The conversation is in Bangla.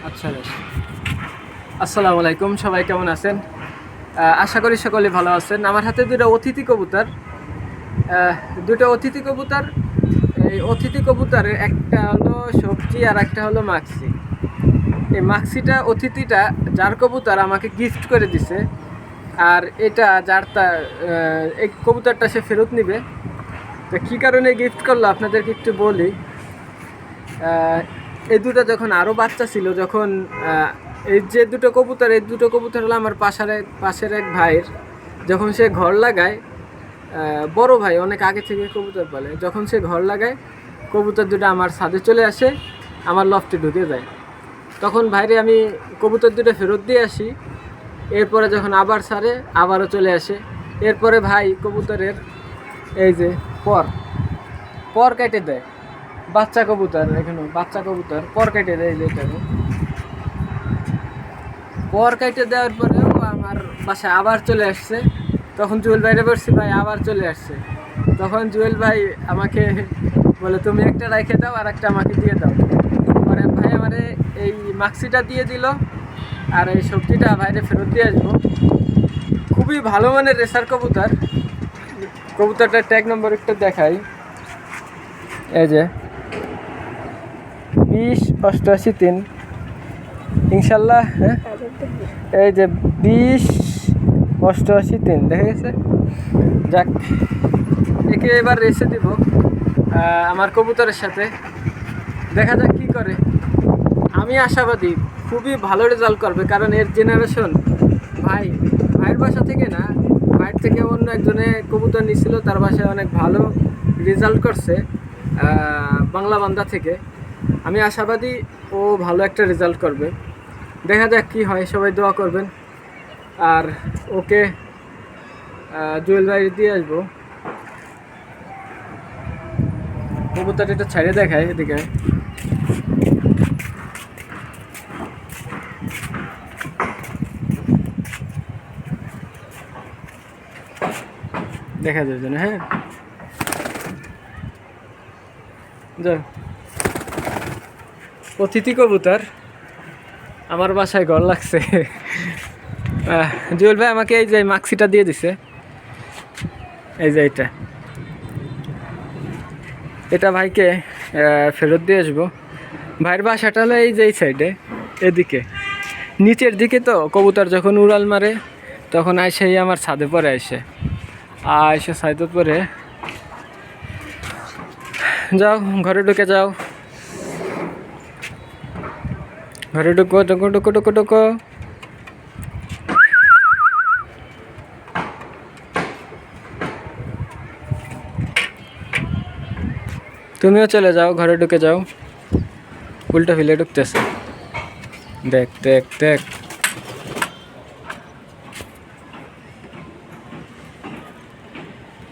আচ্ছা বেশ। আসসালামু আলাইকুম, সবাই কেমন আছেন? আশা করি সকলে ভালো আছেন। আমার হাতে দুটো অতিথি কবুতর। এই অতিথি কবুতরের একটা হলো সবজি আর একটা হলো মাক্সি। এই মাক্সিটা অতিথিটা যার কবুতর আমাকে গিফট করে দিছে, আর এটা এই কবুতরটা সে ফেরত নিবে। তো কী কারণে গিফট করলো আপনাদেরকে একটু বলি। এই দুটো যখন আরও বাচ্চা ছিল, যখন এই দুটো কবুতর হলো আমার পাশের এক ভাইয়ের। যখন সে ঘর লাগায়, বড় ভাই অনেক আগে থেকে কবুতর পালে, যখন সে ঘর লাগায় কবুতর দুটো আমার ছাদে চলে আসে, আমার লফটে ঢুকে যায়। তখন ভাইরে আমি কবুতর দুটো ফেরত দিয়ে আসি। এরপরে যখন আবার ছাড়ে, আবারও চলে আসে। এরপরে ভাই কবুতরের এই যে পর কেটে দেয়। বাচ্চা কবুতর, এখানে বাচ্চা কবুতর পর কেটে দেয়। যেটাকে পর কেটে দেওয়ার পরেও আমার বাসায় আবার চলে আসছে। তখন জুয়েল ভাইরে বলছি, ভাই আবার চলে আসছে। তখন জুয়েল ভাই আমাকে বলে, তুমি একটা রেখে দাও আর একটা আমাকে দিয়ে দাও। পরে ভাই আমারে এই মাক্সিটা দিয়ে দিল, আর এই সবজিটা ভাইরে ফেরত দিয়ে আসবো। খুবই ভালো মানের রেসার কবুতর। কবুতরটার ট্যাগ নম্বর একটু দেখাই। এই যে 20-88-3 ইনশাল্লাহ। হ্যাঁ, এই যে 20-88-3 দেখা গেছে। যাক, একে এবার রেসে দিব আমার কবুতরের সাথে। দেখা যাক কী করে। আমি আশাবাদী খুবই ভালো রেজাল্ট করবে, কারণ এর জেনারেশন ভাইয়ের বাসা থেকে না, ভাইয়ের থেকে অন্য একজনে কবুতর নিছিল, তার বাসায় অনেক ভালো রেজাল্ট করছে বাংলা বান্দা থেকে। আমি আশাবাদী ও ভালো একটা রেজাল্ট করবে। দেখা যাক কী হয়, সবাই দোয়া করবেন। আর ওকে জুয়েল ভাই দিয়ে আসবো। কবুতর এটা ছাড়িয়ে দেখায়, এদিকে দেখা যায় যেন। হ্যাঁ, যাও। অতিথি কবুতর আমার বাসায় ঘর লাগছে। জুয়েল ভাই আমাকে এই যে মাক্সিটা দিয়ে দিছে। এই যে এটা ভাইকে ফেরত দিয়ে আসবো। ভাইয়ের বাসাটা হলো এই যে এই সাইডে, এদিকে নিচের দিকে। তো কবুতর যখন উড়াল মারে তখন আইসেই আমার ছাদে পরে আইসে ছাদে পরে। যাও ঘরে ঢুকে যাও, ঘরে ঢুকো ঢুকো ঢুকো ঢুকো ঢুকো। তুমিও চলে যাও, ঘরে ঢুকে যাও। উল্টা ফিলে ঢুকতেছে। দেখ দেখ দেখ।